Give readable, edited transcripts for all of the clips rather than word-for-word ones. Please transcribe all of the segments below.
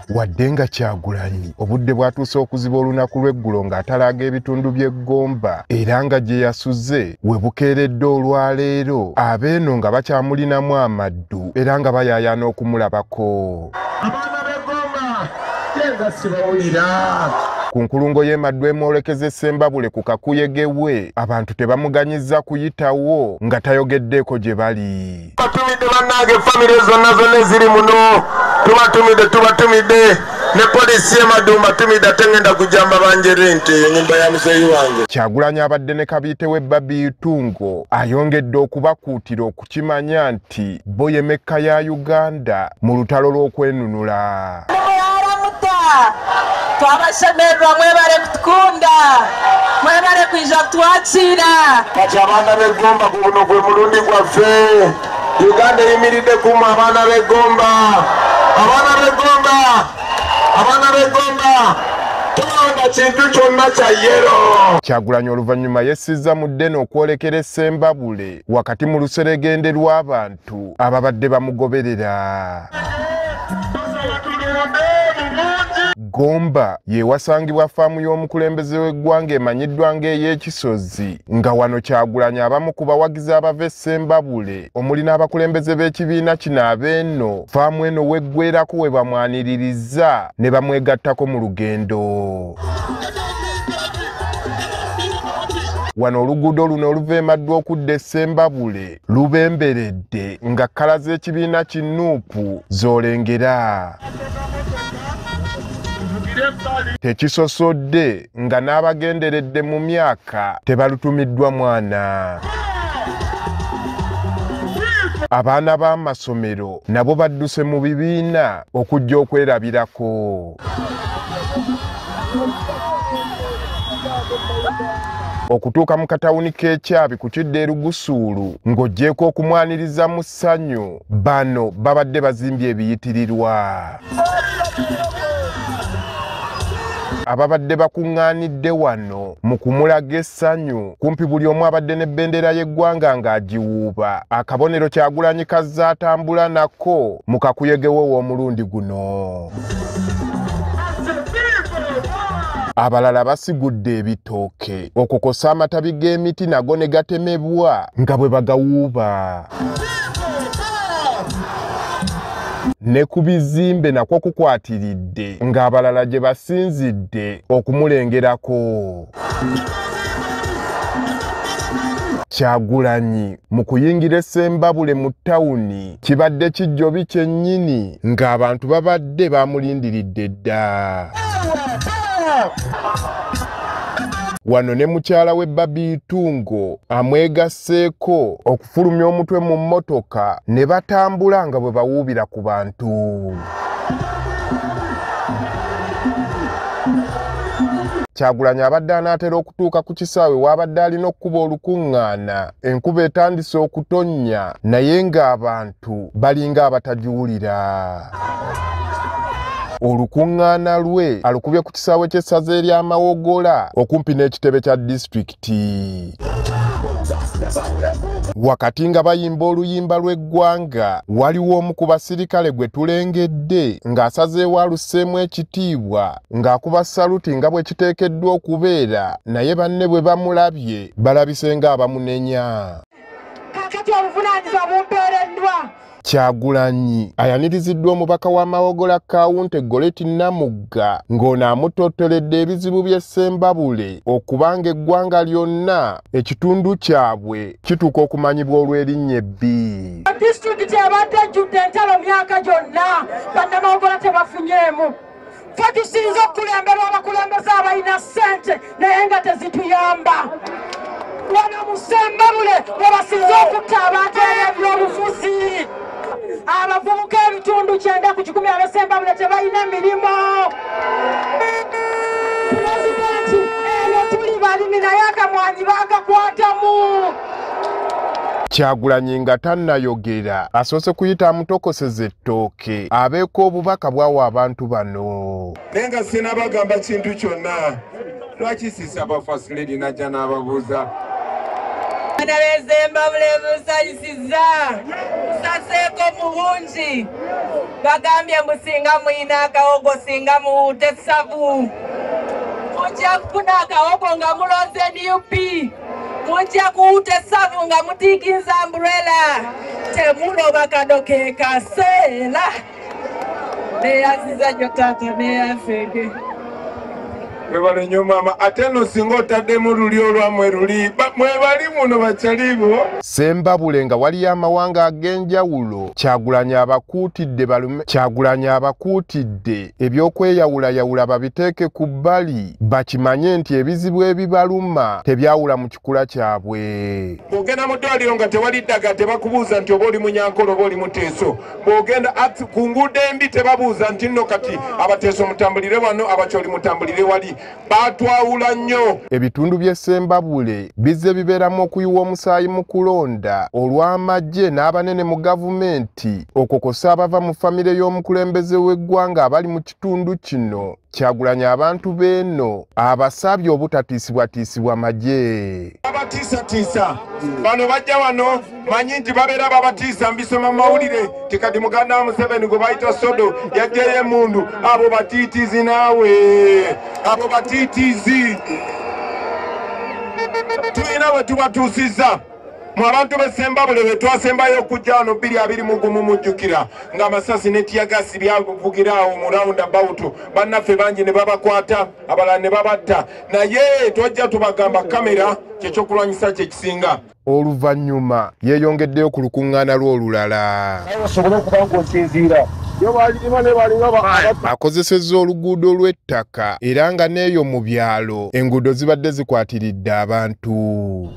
wadde nga Kyagulanyi obudde bwatuuse okuziba olunaku lw'eggulo ng'atalaga ebitundu by'e Gomba era nga gye yasuze we bukeeredde olwaleero abeeno nga bakyamulinamu amaddu era nga bayaayaana okumulabako. Abaana b'e Gomba yenga sibawulira. Ku nkulungo y'emaddu emwolekeze Ssembabule ku kakuyege we abantu tebamuganyizza kuyitawo nga tayogeddeeko gye bali. Batumidde bannange famire zonna eziri muno tubatumidde ne poliisi y'Emadumba tumidde ate ngenda kujamba banjere nti ennyumba ya muzeeyi wange. Kyagulanyi abadde ne Kabiite we Babi Itungo ayongedde okubakuutira okukimanya nti bo ye Mekka ya Uganda mu lutalo lw'okwenunula. Twabashemererwa mwebale kutukunda mwebale kwija kutwakira kati abaana b'e Gomba guno gwe mulundi gwaffe Uganda eyimiridde kumu abaana b'e Gomba tulonda kintu kyonna kya yero. Kyagulanyi oluvannyuma yessizza mu ddene okwolekera Ssembabule wakati mu luseregende lw'abantu ababadde bamugoberera. Gomba ye wasangibwa faamu y'omukulembeze w'eggwanga emanyiddwa ng'ey'Ekisozi nga wano Kyagulanyi abamu ku bawagizi abava e Ssembabule omuli n'abakulembeze b'ekibiina kino abeeno faamu eno weggweerako we bamwaniririza ne bamwegattako mu lugendo. Wano oluguudo luno oluva emaddu okudda e Ssembabule lubemberedde nga kkala z'ekibiina ki Nuupu z'olengera. Tekisosodde nga n'abagenderedde mu myaka tebalutumiddwa mwana. Abaana b'amasomero nabo badduse mu bibiina okujja okwerabirako. Okutuuka mu katawuni k'ekyabi ku kidde e Lugusuulu ng'oggyeko okumwaniriza mu ssanyu bano babadde bazimbye ebiyitirirwa. Ababadde bakuŋŋaanidde wano mu kumulaga essanyu kumpi buli omu abadde n'ebendera y'eggwanga ng'agiwuuba akabonero Kyagulanyi kazze atambula nako mu kakuyege we w'omulundi guno. Abalala basigudde ebitooke okukosa amatabi g'emiti nago ne gatemebwa nga bwe bagawuuba. Ne ku bizimbe nakwo kukwatiridde ng'abalala gye basinzidde okumulengerako. Kyagulanyi mu kuyingira e Ssembabule mu ttawuni kibadde kijjobi kyennyini ng'abantu babadde bamulindiridde dda. Wano ne mukyala we Babi Itungo amwegasseeko okufulumya omutwe mu mmotoka ne batambula nga bwe bawuubira ku bantu. Kyagulanyi abadde anaatera okutuuka ku kisaawe w'abadde alina okkuba olukuŋŋaana enkuba etandise okutonnya naye ng'abantu balinga abatagiwulira. Olukuŋŋaana lwe alukubye ku kisaawe ky'essaza ery'Amawogola okumpi n'ekitebe kya disitulikiti. Wakati nga bayimba oluyimba lw'eggwanga waliwo omu ku basirikale gwe tulengedde ng'asazeewo alusseemu ekitiibwa ng'akuba saluti nga bwe kiteekeddwa okubeera naye banne bwe bamulabye balabise ng'abamunenya. kakati obuvunaanyizibwa bumpeereddwa. Kyagulanyi ayaniriziddwa omubaka w'Amawogola Kawunti Goleti Namugga ng'ono amutottoledde ebizibu by'e Ssembabule okubanga eggwanga lyonna ekitundu kyabwe kituuka okumanyibwa olw'erinnya ebbi. Disitulikiti ebadde ejjudde entalo myaka gyonna bannamawogola tebafunyeemu. Ffe tusinze okukulemberwa abakulembeze abalina ssente naye nga tezituyamba. Wano mu Ssembabule we basinze okutta abantu ebyobufuzi. Abavubuka ebitundu 9 ku 10 ab'e Ssembabule tebalina emirimu. Pulezidenti eno tuli balimi naye akamwanyi baakakwatamu. Kyagulanyi nga tannayogera asoose kuyita amutokoseza ettooke abeeko obubaka bwawa abantu bano. Naye nga sinabagamba kintu kyonna lwaki siisa aba First Lady najja n'ababuuza Sembabule musayisiza musaseko muhunji bagambye musinga mwina akawogo singa muwute savu mujja kufuna akawogo nga muloze DUP mujja kuwute savu nga mutikinza umbrella temuloba kadoke kaseera neyaziza jo tata neyafege Webale nyo mama ateno singo tademu lulio lwamwe luli mwebali muno bachalibo Sembabule nga wali amawanga ag'enjawulo Kyagulanyi abakuutidde ebyokweyawulayawula babiteeke ku bbali bakimanye nti ebizibu ebibaluma tebyawula mu kikula kyabwe. Bw'ogenda mu ddwaliro nga tewali ddagala tebakubuuza nti oba oli munyankolo oba oli muteeso bw'ogenda ku nguudo embi tebabuuza nti nno kati abateeso mutambulire wano abakyoli mutambulire wali batwawula nnyo. Ebitundu by'e Sembabule bizze bibeeramu okuyiwa omusaayi mu kulonda olw'amagye n'abanene mu gavumenti okokosa abava mu famire y'omukulembeze w'eggwanga abali mu kitundu kino. Kyagulanyi abantu beeno abasabye obutatiisibwatiisibwa magye. Abatiisatiisa bano bajja wano manyi nti babeera babatiisa mbisoma mu mawulire tikati muganda wa Museveni gwe bayita Sodo yajjayo emundu abo batiitiizi naawe abo batiitiizi tulina bwe tubatuusizza mu abantu b'e Sembabule be twasembayo okujja wano 2021 mujjukira ng'amasasi ne tiyagasi byavugira awo mu roundabout bannaffe bangi ne babakwata abalala ne babatta naye twajja tubagamba kamera kyekyokulwanyisa kye kisinga. Oluvannyuma yeeyongeddeyo ku lukuŋŋaana lw'olulala. Akozesezza oluguudo lw'ettaka era nga n'eyo mu byalo enguudo zibadde zikwatiridde abantu.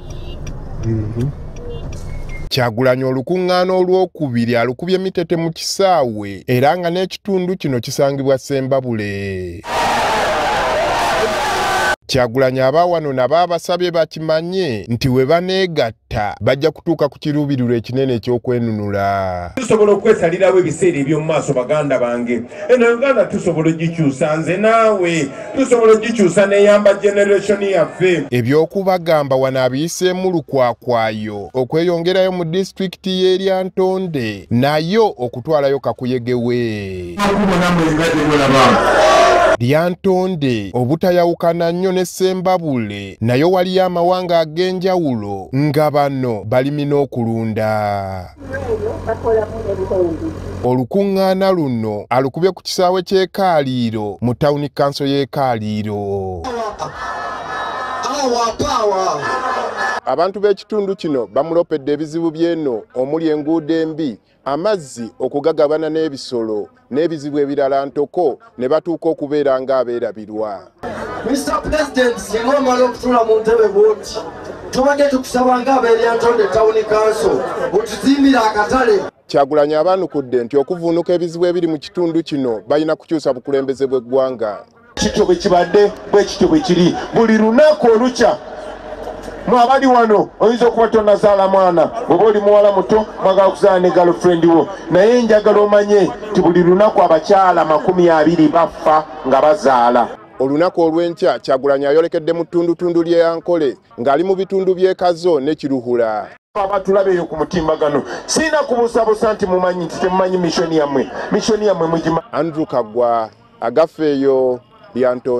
Kyagulanyi olukuŋŋaana olwokubiri alukubye Mitete mu kisaawe era nga n'ekitundu kino kisangibwa Sembabule. Kyagulanyi abaawano nabo abasabye bakimanye nti we baneegatta bajja kutuuka ku kiruubirirwa ekinene eky'okwenunula. Tusobola okwesalirawo ebiseera eby'omu maaso baganda bange. Eno Uganda tusobola ogikyusa nze naawe tusobola ogikyusa n'eyamba generation yaffe. Eby'okubagamba wano abiyiseemu lukwakwayo okweyongerayo mu disitulikiti y'Eryantonde nayo okutwalayo kakuyege we. Lyantonde obutayawukana nnyo ne Sembabule nayo waliyo amawanga ag'enjawulo nga bano balimi n'okulunda. Olukuŋŋaana luno alukubye ku kisaawe ky'e Kaaliiro mu tawuni kanso y'e Kaaliiro. Abantu b'ekitundu kino bamulopedde ebizibu by'eno omuli enguudo embi, amazzi okugagabana n'ebisolo n'ebizibu ebirala ntoko ne batuuka okubeera ng'abeerabirwa. Mr. President, singa omala okutula mu ntebe bw'oti tubadde tukusaba ng'ab'Eryantonde Town Council otuzimbira akatale. Kyagulanyi abaanukudde nti okuvuunuka ebizibu ebiri mu kitundu kino balina kukyusa bukulembeze bw'eggwanga. Kityo bwe kibadde bwe kityo bwe kiri buli lunaku olukya mwabali wano oyinza okuba tonazaala mwana oba oli muwala muto mwagala kuzaala ne girlfriend wo naye njagala omanye nti buli lunaku abakyala 20 bafa nga bazaala. Olunaku olw'enkya Kyagulanyi ayolekedde mu ttundutundu ly'e Yankole ng'ali mu bitundu by'e Kazo ne Kiruhura. Abatulabeyo ku mutimbagano sirina kubuusabuusa nti mumanyi nti temumanyi mishoni yammwe mujima. Andrew Kagwa agafeeyo Lyantonde.